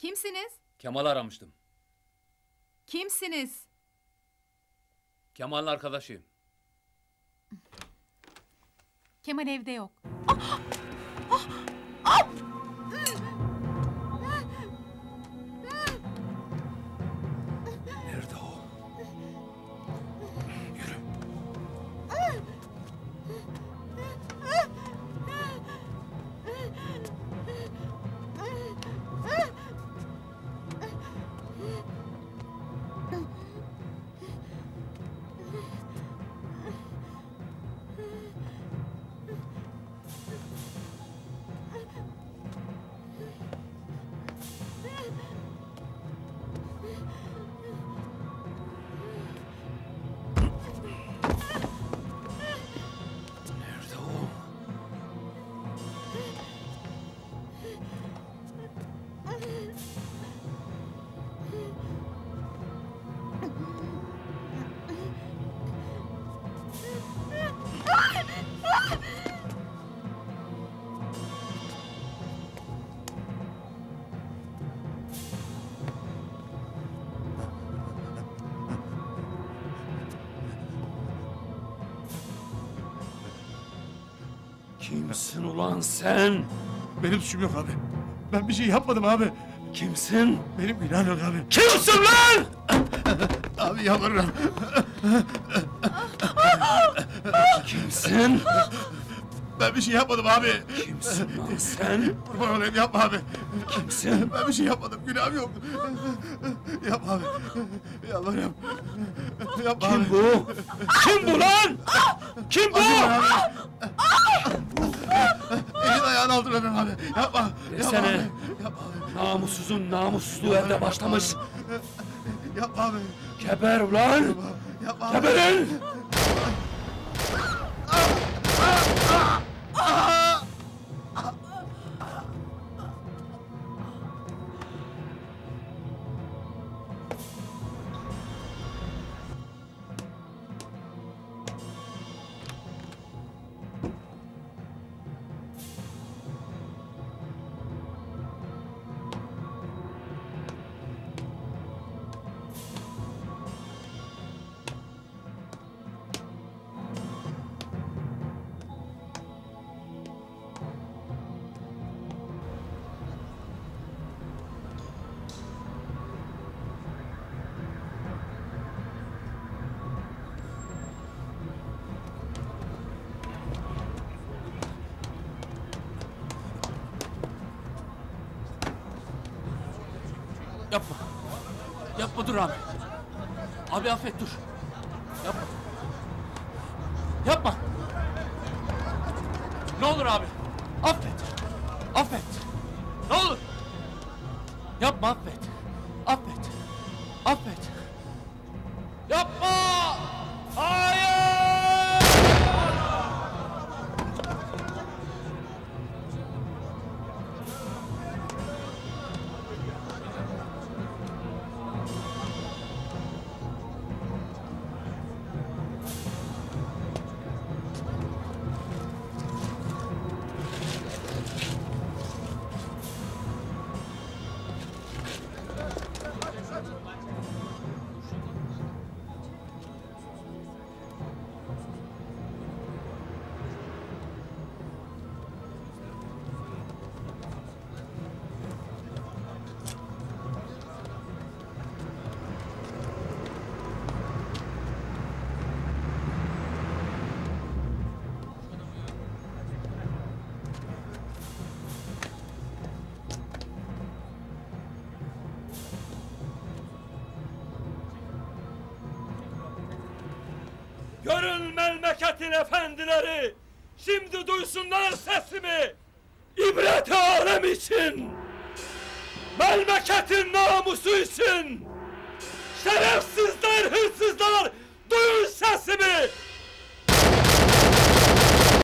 Kimsiniz? Kemal'i aramıştım. Kimsiniz? Kemal'in arkadaşıyım. Kemal evde yok. Nerede o? Yürü. Nerede o? Kimsin ulan sen? Benim suçum yok abi. Ben bir şey yapmadım abi. Kimsin? Benim günahım yok abi. Kimsin lan? Abi yalvarırım. Kimsin? Ben bir şey yapmadım abi. Kimsin lan sen? Kurban olayım yapma abi. Kimsin? Ben bir şey yapmadım. Günahım yok. Yapma abi. Yalvarırım. Yapma Kim abi. bu? Kim bu lan? Kim bu? Elin ayağını aldıramıyorum abi. Yapma. Desene. Yapma abi. Yapma abi. Namussuzun namussuzluğu evde başlamış. Yapma abi. Geber ulan! Yapma abi. Geberin! Yapma. Yapma dur abi. Abi affet dur. Yapma. Yapma. Ne olur abi. Affet. Affet. Ne olur. Yapma affet. Affet. Affet. Yapma. Hayır. Görün memleketin efendileri, şimdi duysunlar sesimi. İbret alem için, memleketin namusu için. Şerefsizler, hırsızlar, duyun sesimi.